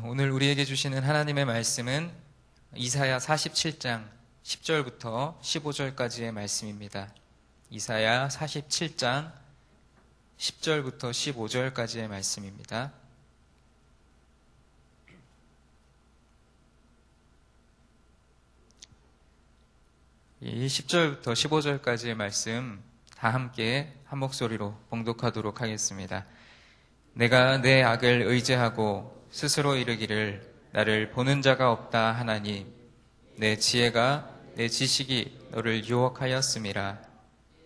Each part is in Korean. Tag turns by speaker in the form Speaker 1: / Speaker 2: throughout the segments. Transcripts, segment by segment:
Speaker 1: 오늘 우리에게 주시는 하나님의 말씀은 이사야 47장 10절부터 15절까지의 말씀입니다. 이사야 47장 10절부터 15절까지의 말씀입니다. 이 10절부터 15절까지의 말씀 다 함께 한 목소리로 봉독하도록 하겠습니다. 내가 내 악을 의지하고 스스로 이르기를 나를 보는 자가 없다 하나니 내 지혜가 내 지식이 너를 유혹하였음이라.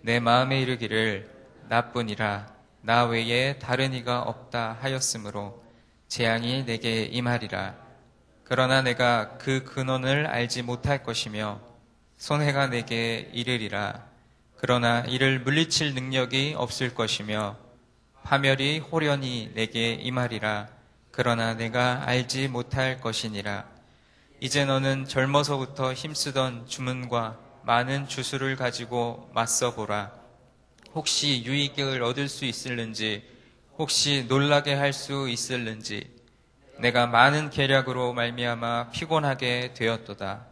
Speaker 1: 내 마음에 이르기를 나뿐이라 나 외에 다른 이가 없다 하였으므로 재앙이 내게 임하리라. 그러나 내가 그 근원을 알지 못할 것이며 손해가 내게 이르리라. 그러나 이를 물리칠 능력이 없을 것이며 파멸이 호련히 내게 임하리라. 그러나 내가 알지 못할 것이니라. 이제 너는 젊어서부터 힘쓰던 주문과 많은 주술을 가지고 맞서보라. 혹시 유익을 얻을 수 있을는지, 혹시 놀라게 할 수 있을는지. 내가 많은 계략으로 말미암아 피곤하게 되었도다.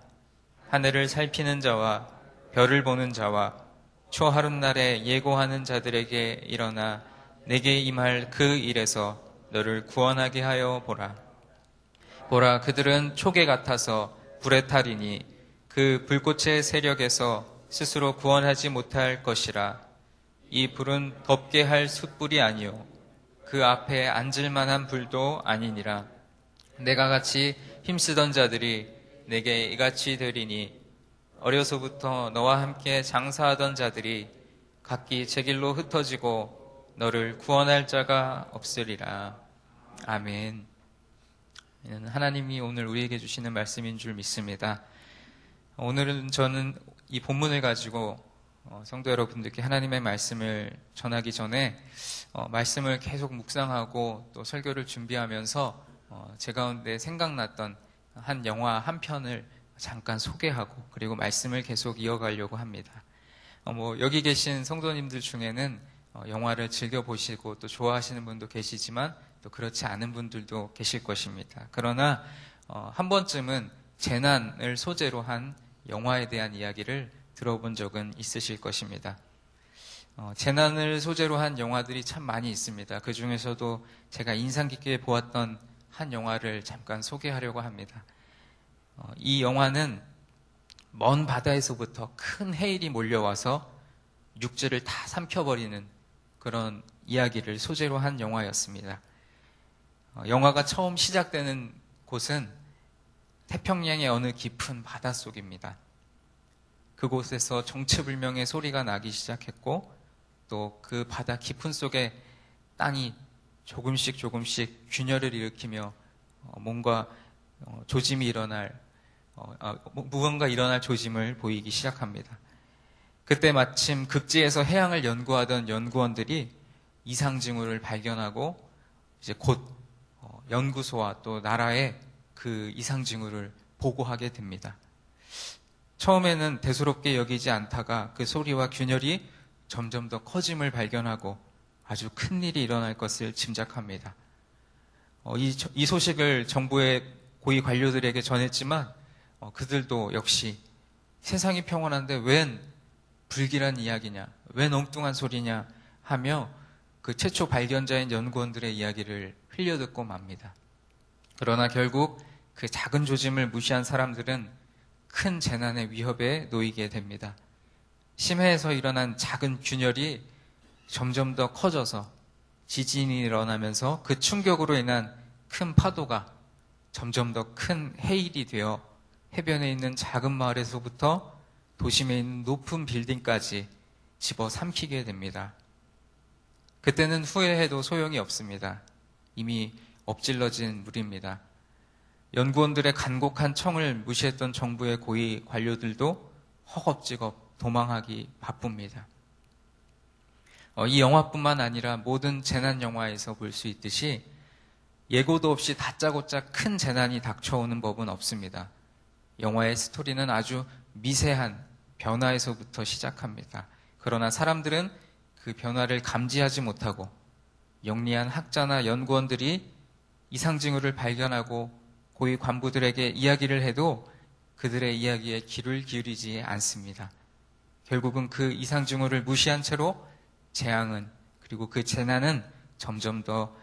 Speaker 1: 하늘을 살피는 자와 별을 보는 자와 초하룻날에 예고하는 자들에게 일어나 내게 임할 그 일에서 너를 구원하게 하여 보라. 보라, 그들은 촉에 같아서 불에 타리니 그 불꽃의 세력에서 스스로 구원하지 못할 것이라. 이 불은 덥게 할 숯불이 아니요 그 앞에 앉을 만한 불도 아니니라. 내가 같이 힘쓰던 자들이 내게 이같이 되리니 어려서부터 너와 함께 장사하던 자들이 각기 제 길로 흩어지고 너를 구원할 자가 없으리라. 아멘. 하나님이 오늘 우리에게 주시는 말씀인 줄 믿습니다. 오늘은 저는 이 본문을 가지고 성도 여러분들께 하나님의 말씀을 전하기 전에 말씀을 계속 묵상하고 또 설교를 준비하면서 제 가운데 생각났던 한 영화 한 편을 잠깐 소개하고 그리고 말씀을 계속 이어가려고 합니다. 여기 계신 성도님들 중에는 영화를 즐겨보시고 또 좋아하시는 분도 계시지만 또 그렇지 않은 분들도 계실 것입니다. 그러나 한 번쯤은 재난을 소재로 한 영화에 대한 이야기를 들어본 적은 있으실 것입니다. 재난을 소재로 한 영화들이 참 많이 있습니다. 그 중에서도 제가 인상 깊게 보았던 한 영화를 잠깐 소개하려고 합니다. 이 영화는 먼 바다에서부터 큰 해일이 몰려와서 육지를 다 삼켜버리는 그런 이야기를 소재로 한 영화였습니다. 영화가 처음 시작되는 곳은 태평양의 어느 깊은 바닷속입니다. 그곳에서 정체불명의 소리가 나기 시작했고 또 그 바다 깊은 속에 땅이 조금씩 균열을 일으키며 뭔가 조짐이 무언가 일어날 조짐을 보이기 시작합니다. 그때 마침 극지에서 해양을 연구하던 연구원들이 이상 징후를 발견하고 이제 곧 연구소와 또 나라에 그 이상 징후를 보고하게 됩니다. 처음에는 대수롭게 여기지 않다가 그 소리와 균열이 점점 더 커짐을 발견하고 아주 큰 일이 일어날 것을 짐작합니다. 이 소식을 정부의 고위 관료들에게 전했지만 그들도 역시 세상이 평온한데 웬 불길한 이야기냐, 웬 엉뚱한 소리냐 하며 그 최초 발견자인 연구원들의 이야기를 흘려듣고 맙니다. 그러나 결국 그 작은 조짐을 무시한 사람들은 큰 재난의 위협에 놓이게 됩니다. 심해에서 일어난 작은 균열이 점점 더 커져서 지진이 일어나면서 그 충격으로 인한 큰 파도가 점점 더 큰 해일이 되어 해변에 있는 작은 마을에서부터 도심에 있는 높은 빌딩까지 집어삼키게 됩니다. 그때는 후회해도 소용이 없습니다. 이미 엎질러진 물입니다. 연구원들의 간곡한 청을 무시했던 정부의 고위 관료들도 허겁지겁 도망하기 바쁩니다. 이 영화뿐만 아니라 모든 재난 영화에서 볼 수 있듯이 예고도 없이 다짜고짜 큰 재난이 닥쳐오는 법은 없습니다. 영화의 스토리는 아주 미세한 변화에서부터 시작합니다. 그러나 사람들은 그 변화를 감지하지 못하고 영리한 학자나 연구원들이 이상징후를 발견하고 고위 관부들에게 이야기를 해도 그들의 이야기에 귀를 기울이지 않습니다. 결국은 그 이상징후를 무시한 채로 재앙은, 그리고 그 재난은 점점 더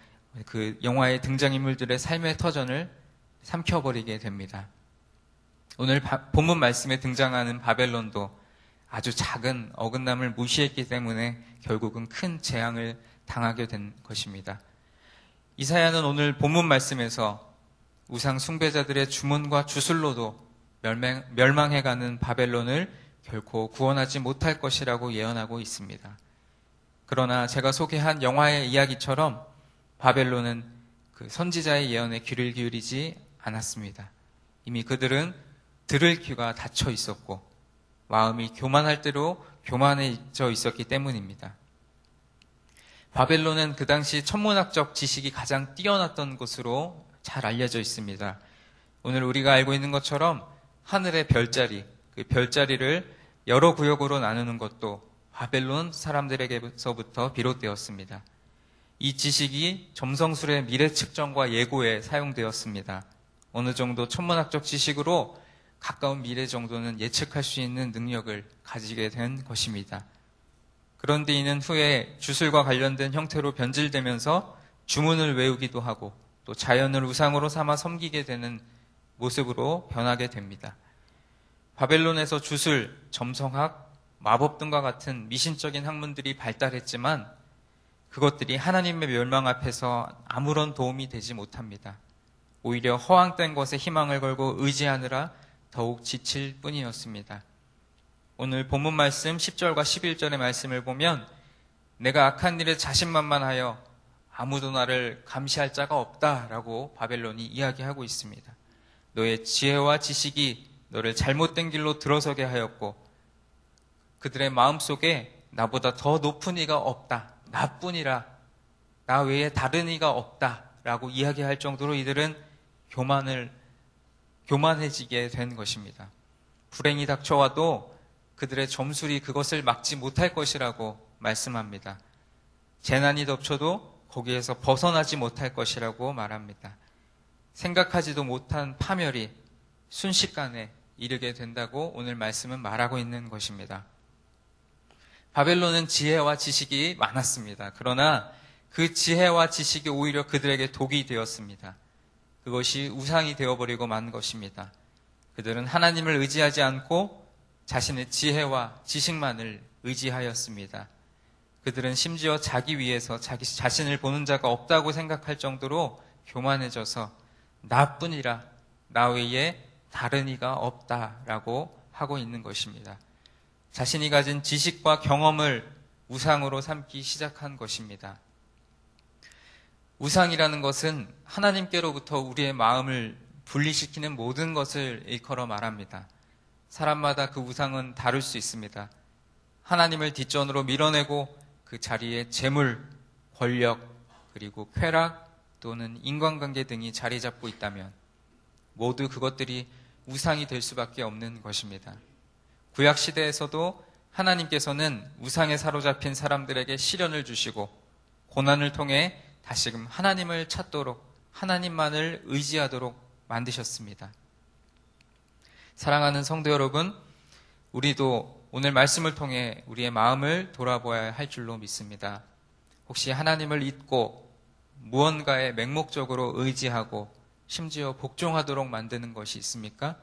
Speaker 1: 그 영화의 등장인물들의 삶의 터전을 삼켜버리게 됩니다. 오늘 본문 말씀에 등장하는 바벨론도 아주 작은 어긋남을 무시했기 때문에 결국은 큰 재앙을 당하게 된 것입니다. 이사야는 오늘 본문 말씀에서 우상 숭배자들의 주문과 주술로도 멸망해가는 바벨론을 결코 구원하지 못할 것이라고 예언하고 있습니다. 그러나 제가 소개한 영화의 이야기처럼 바벨론은 그 선지자의 예언에 귀를 기울이지 않았습니다. 이미 그들은 들을 귀가 닫혀 있었고 마음이 교만할 대로 교만해져 있었기 때문입니다. 바벨론은 그 당시 천문학적 지식이 가장 뛰어났던 곳으로 잘 알려져 있습니다. 오늘 우리가 알고 있는 것처럼 하늘의 별자리, 그 별자리를 여러 구역으로 나누는 것도 바벨론 사람들에게서부터 비롯되었습니다. 이 지식이 점성술의 미래 측정과 예고에 사용되었습니다. 어느 정도 천문학적 지식으로 가까운 미래 정도는 예측할 수 있는 능력을 가지게 된 것입니다. 그런데 이는 후에 주술과 관련된 형태로 변질되면서 주문을 외우기도 하고 또 자연을 우상으로 삼아 섬기게 되는 모습으로 변하게 됩니다. 바벨론에서 주술, 점성학, 마법 등과 같은 미신적인 학문들이 발달했지만 그것들이 하나님의 멸망 앞에서 아무런 도움이 되지 못합니다. 오히려 허황된 것에 희망을 걸고 의지하느라 더욱 지칠 뿐이었습니다. 오늘 본문 말씀 10절과 11절의 말씀을 보면 내가 악한 일에 자신만만하여 아무도 나를 감시할 자가 없다라고 바벨론이 이야기하고 있습니다. 너의 지혜와 지식이 너를 잘못된 길로 들어서게 하였고 그들의 마음속에 나보다 더 높은 이가 없다. 나뿐이라. 나 외에 다른 이가 없다. 라고 이야기할 정도로 이들은 교만해지게 된 것입니다. 불행이 닥쳐와도 그들의 점술이 그것을 막지 못할 것이라고 말씀합니다. 재난이 덮쳐도 거기에서 벗어나지 못할 것이라고 말합니다. 생각하지도 못한 파멸이 순식간에 이르게 된다고 오늘 말씀은 말하고 있는 것입니다. 바벨론은 지혜와 지식이 많았습니다. 그러나 그 지혜와 지식이 오히려 그들에게 독이 되었습니다. 그것이 우상이 되어버리고 만 것입니다. 그들은 하나님을 의지하지 않고 자신의 지혜와 지식만을 의지하였습니다. 그들은 심지어 자기 위에서 자기 자신을 보는 자가 없다고 생각할 정도로 교만해져서 나뿐이라 나 외에 다른 이가 없다라고 하고 있는 것입니다. 자신이 가진 지식과 경험을 우상으로 삼기 시작한 것입니다. 우상이라는 것은 하나님께로부터 우리의 마음을 분리시키는 모든 것을 일컬어 말합니다. 사람마다 그 우상은 다를 수 있습니다. 하나님을 뒷전으로 밀어내고 그 자리에 재물, 권력, 그리고 쾌락 또는 인간관계 등이 자리 잡고 있다면 모두 그것들이 우상이 될 수밖에 없는 것입니다. 구약시대에서도 하나님께서는 우상에 사로잡힌 사람들에게 시련을 주시고 고난을 통해 다시금 하나님을 찾도록 하나님만을 의지하도록 만드셨습니다. 사랑하는 성도 여러분, 우리도 오늘 말씀을 통해 우리의 마음을 돌아보아야 할 줄로 믿습니다. 혹시 하나님을 잊고 무언가에 맹목적으로 의지하고 심지어 복종하도록 만드는 것이 있습니까?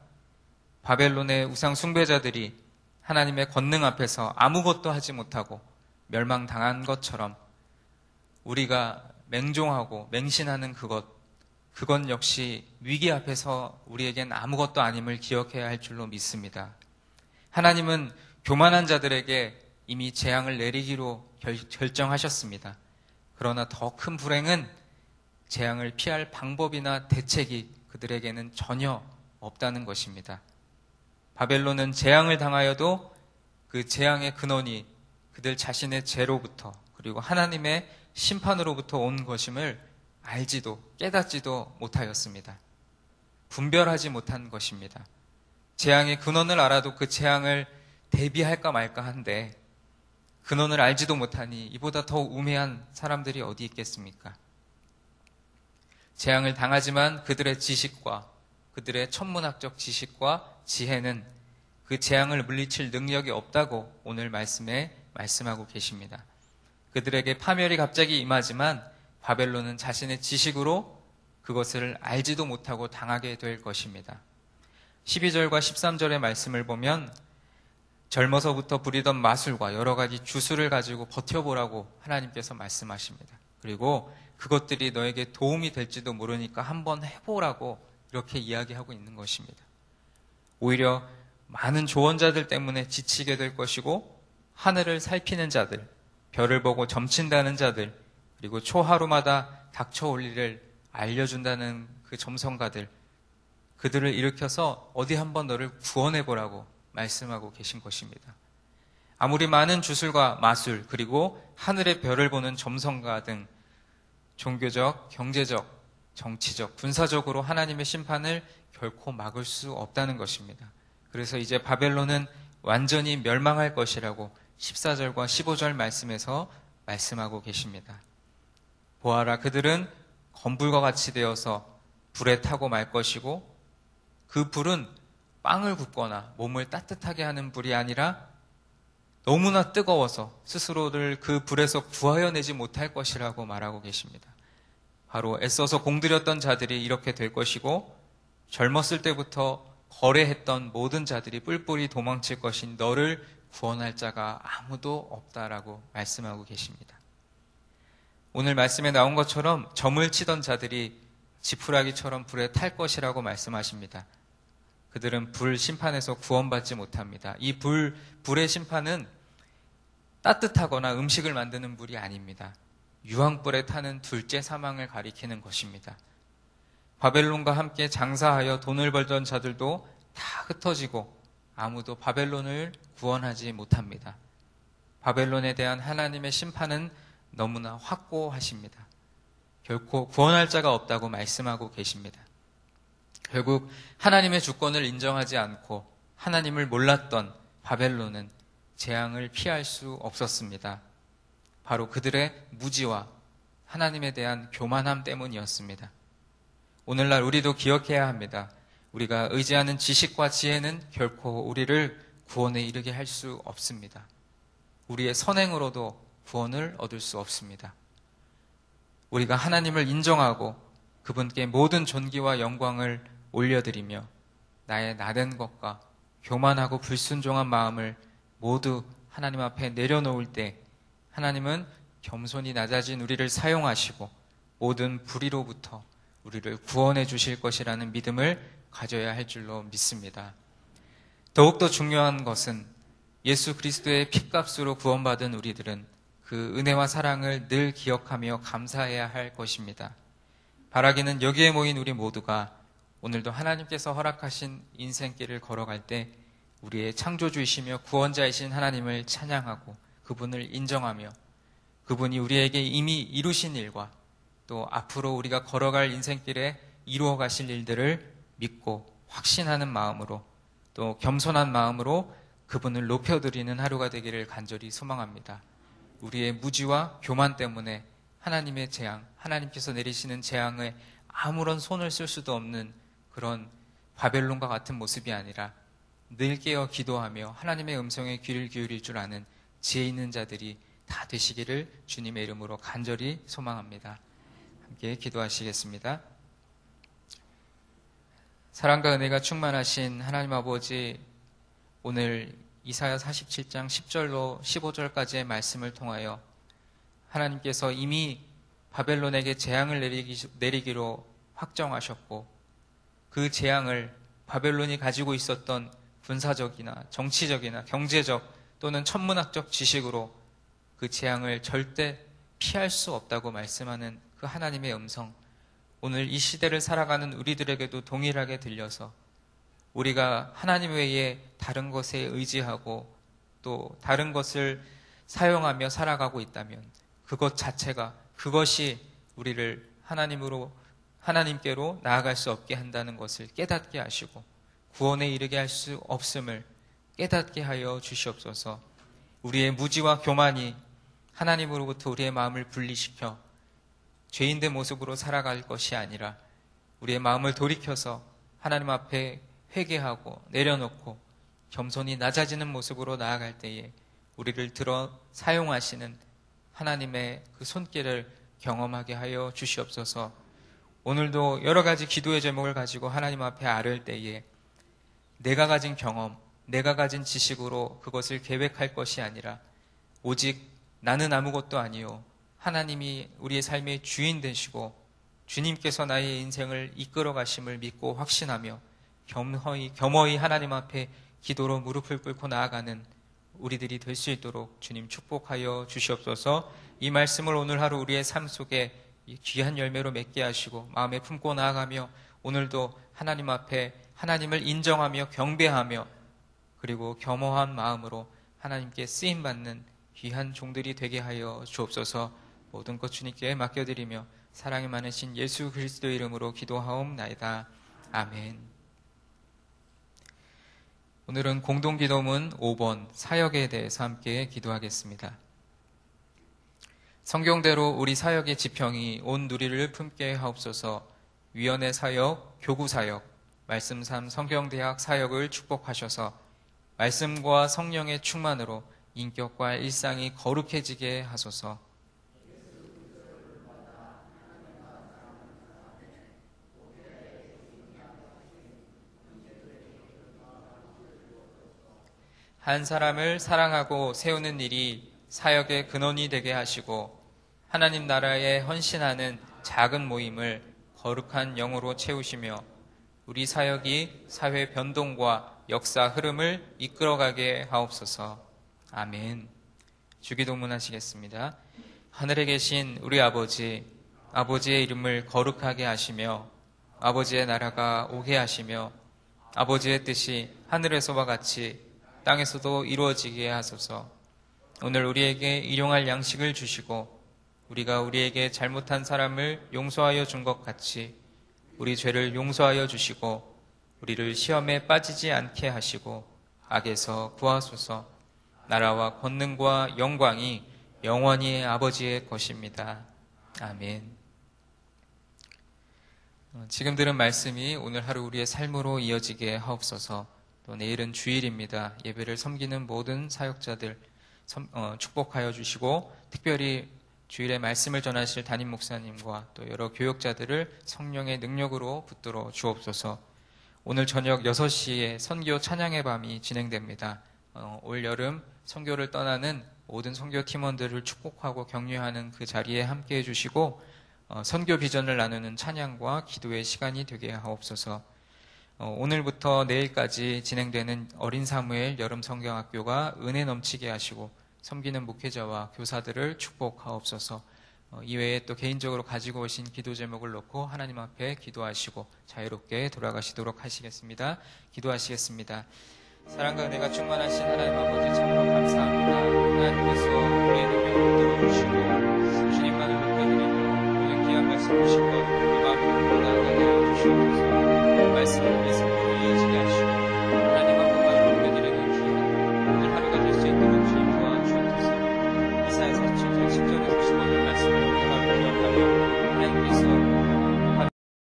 Speaker 1: 바벨론의 우상 숭배자들이 하나님의 권능 앞에서 아무것도 하지 못하고 멸망당한 것처럼 우리가 맹종하고 맹신하는 그건 역시 위기 앞에서 우리에겐 아무것도 아님을 기억해야 할 줄로 믿습니다. 하나님은 교만한 자들에게 이미 재앙을 내리기로 결정하셨습니다. 그러나 더 큰 불행은 재앙을 피할 방법이나 대책이 그들에게는 전혀 없다는 것입니다. 바벨론은 재앙을 당하여도 그 재앙의 근원이 그들 자신의 죄로부터 그리고 하나님의 심판으로부터 온 것임을 알지도 깨닫지도 못하였습니다. 분별하지 못한 것입니다. 재앙의 근원을 알아도 그 재앙을 대비할까 말까 한데 근원을 알지도 못하니 이보다 더 우매한 사람들이 어디 있겠습니까? 재앙을 당하지만 그들의 지식과 그들의 천문학적 지식과 지혜는 그 재앙을 물리칠 능력이 없다고 오늘 말씀에 말씀하고 계십니다. 그들에게 파멸이 갑자기 임하지만 바벨론은 자신의 지식으로 그것을 알지도 못하고 당하게 될 것입니다. 12절과 13절의 말씀을 보면 젊어서부터 부리던 마술과 여러 가지 주술을 가지고 버텨보라고 하나님께서 말씀하십니다. 그리고 그것들이 너에게 도움이 될지도 모르니까 한번 해보라고 이렇게 이야기하고 있는 것입니다. 오히려 많은 조언자들 때문에 지치게 될 것이고 하늘을 살피는 자들, 별을 보고 점친다는 자들, 그리고 초하루마다 닥쳐올 일을 알려준다는 그 점성가들, 그들을 일으켜서 어디 한번 너를 구원해보라고 말씀하고 계신 것입니다. 아무리 많은 주술과 마술, 그리고 하늘의 별을 보는 점성가 등 종교적, 경제적, 정치적, 군사적으로 하나님의 심판을 결코 막을 수 없다는 것입니다. 그래서 이제 바벨론은 완전히 멸망할 것이라고 14절과 15절 말씀에서 말씀하고 계십니다. 보아라, 그들은 건불과 같이 되어서 불에 타고 말 것이고 그 불은 빵을 굽거나 몸을 따뜻하게 하는 불이 아니라 너무나 뜨거워서 스스로를 그 불에서 구하여내지 못할 것이라고 말하고 계십니다. 바로 애써서 공들였던 자들이 이렇게 될 것이고 젊었을 때부터 거래했던 모든 자들이 뿔뿔이 도망칠 것인 너를 구원할 자가 아무도 없다라고 말씀하고 계십니다. 오늘 말씀에 나온 것처럼 점을 치던 자들이 지푸라기처럼 불에 탈 것이라고 말씀하십니다. 그들은 불 심판에서 구원받지 못합니다. 이 불의 심판은 따뜻하거나 음식을 만드는 불이 아닙니다. 유황불에 타는 둘째 사망을 가리키는 것입니다. 바벨론과 함께 장사하여 돈을 벌던 자들도 다 흩어지고 아무도 바벨론을 구원하지 못합니다. 바벨론에 대한 하나님의 심판은 너무나 확고하십니다. 결코 구원할 자가 없다고 말씀하고 계십니다. 결국 하나님의 주권을 인정하지 않고 하나님을 몰랐던 바벨론은 재앙을 피할 수 없었습니다. 바로 그들의 무지와 하나님에 대한 교만함 때문이었습니다. 오늘날 우리도 기억해야 합니다. 우리가 의지하는 지식과 지혜는 결코 우리를 구원에 이르게 할 수 없습니다. 우리의 선행으로도 구원을 얻을 수 없습니다. 우리가 하나님을 인정하고 그분께 모든 존귀와 영광을 올려드리며 나의 나된 것과 교만하고 불순종한 마음을 모두 하나님 앞에 내려놓을 때 하나님은 겸손히 낮아진 우리를 사용하시고 모든 불의로부터 우리를 구원해 주실 것이라는 믿음을 가져야 할 줄로 믿습니다. 더욱더 중요한 것은 예수 그리스도의 핏값으로 구원받은 우리들은 그 은혜와 사랑을 늘 기억하며 감사해야 할 것입니다. 바라기는 여기에 모인 우리 모두가 오늘도 하나님께서 허락하신 인생길을 걸어갈 때 우리의 창조주이시며 구원자이신 하나님을 찬양하고 그분을 인정하며 그분이 우리에게 이미 이루신 일과 또 앞으로 우리가 걸어갈 인생길에 이루어 가실 일들을 믿고 확신하는 마음으로 또 겸손한 마음으로 그분을 높여드리는 하루가 되기를 간절히 소망합니다. 우리의 무지와 교만 때문에 하나님의 재앙, 하나님께서 내리시는 재앙에 아무런 손을 쓸 수도 없는 그런 바벨론과 같은 모습이 아니라 늘 깨어 기도하며 하나님의 음성에 귀를 기울일 줄 아는 지혜 있는 자들이 다 되시기를 주님의 이름으로 간절히 소망합니다. 함께 기도하시겠습니다. 사랑과 은혜가 충만하신 하나님 아버지, 오늘 이사야 47장 10절로 15절까지의 말씀을 통하여 하나님께서 이미 바벨론에게 재앙을 내리기로 확정하셨고 그 재앙을 바벨론이 가지고 있었던 군사적이나 정치적이나 경제적 또는 천문학적 지식으로 그 재앙을 절대 피할 수 없다고 말씀하는 그 하나님의 음성, 오늘 이 시대를 살아가는 우리들에게도 동일하게 들려서 우리가 하나님 외에 다른 것에 의지하고 또 다른 것을 사용하며 살아가고 있다면 그것 자체가, 그것이 우리를 하나님께로 나아갈 수 없게 한다는 것을 깨닫게 하시고 구원에 이르게 할 수 없음을 깨닫게 하여 주시옵소서. 우리의 무지와 교만이 하나님으로부터 우리의 마음을 분리시켜 죄인된 모습으로 살아갈 것이 아니라 우리의 마음을 돌이켜서 하나님 앞에 회개하고 내려놓고 겸손히 낮아지는 모습으로 나아갈 때에 우리를 들어 사용하시는 하나님의 그 손길을 경험하게 하여 주시옵소서. 오늘도 여러 가지 기도의 제목을 가지고 하나님 앞에 아를 때에 내가 가진 경험, 내가 가진 지식으로 그것을 계획할 것이 아니라 오직 나는 아무것도 아니요 하나님이 우리의 삶의 주인 되시고 주님께서 나의 인생을 이끌어 가심을 믿고 확신하며 겸허히 하나님 앞에 기도로 무릎을 꿇고 나아가는 우리들이 될 수 있도록 주님 축복하여 주시옵소서. 이 말씀을 오늘 하루 우리의 삶 속에 귀한 열매로 맺게 하시고 마음에 품고 나아가며 오늘도 하나님 앞에 하나님을 인정하며 경배하며 그리고 겸허한 마음으로 하나님께 쓰임받는 귀한 종들이 되게 하여 주옵소서. 모든 것 주님께 맡겨드리며 사랑이 많으신 예수 그리스도의 이름으로 기도하옵나이다. 아멘. 오늘은 공동기도문 5번 사역에 대해서 함께 기도하겠습니다. 성경대로 우리 사역의 지평이 온 누리를 품게 하옵소서. 위원회 사역, 교구 사역, 말씀 삶 성경대학 사역을 축복하셔서 말씀과 성령의 충만으로 인격과 일상이 거룩해지게 하소서. 한 사람을 사랑하고 세우는 일이 사역의 근원이 되게 하시고 하나님 나라에 헌신하는 작은 모임을 거룩한 영으로 채우시며 우리 사역이 사회 변동과 역사 흐름을 이끌어가게 하옵소서. 아멘. 주기도문 하시겠습니다. 하늘에 계신 우리 아버지, 아버지의 이름을 거룩하게 하시며 아버지의 나라가 오게 하시며 아버지의 뜻이 하늘에서와 같이 땅에서도 이루어지게 하소서. 오늘 우리에게 일용할 양식을 주시고 우리가 우리에게 잘못한 사람을 용서하여 준 것 같이 우리 죄를 용서하여 주시고 우리를 시험에 빠지지 않게 하시고 악에서 구하소서. 나라와 권능과 영광이 영원히 아버지의 것입니다. 아멘. 지금 들은 말씀이 오늘 하루 우리의 삶으로 이어지게 하옵소서. 또 내일은 주일입니다. 예배를 섬기는 모든 사역자들 축복하여 주시고 특별히 주일에 말씀을 전하실 담임 목사님과 또 여러 교역자들을 성령의 능력으로 붙들어 주옵소서. 오늘 저녁 6시에 선교 찬양의 밤이 진행됩니다. 올 여름 선교를 떠나는 모든 선교 팀원들을 축복하고 격려하는 그 자리에 함께해 주시고 선교 비전을 나누는 찬양과 기도의 시간이 되게 하옵소서. 오늘부터 내일까지 진행되는 어린 사무엘 여름 성경학교가 은혜 넘치게 하시고 섬기는 목회자와 교사들을 축복하옵소서. 이외에 또 개인적으로 가지고 오신 기도 제목을 놓고 하나님 앞에 기도하시고 자유롭게 돌아가시도록 하시겠습니다. 기도하시겠습니다. 사랑과 은혜가 충만하신 하나님 아버지 참으로 감사합니다.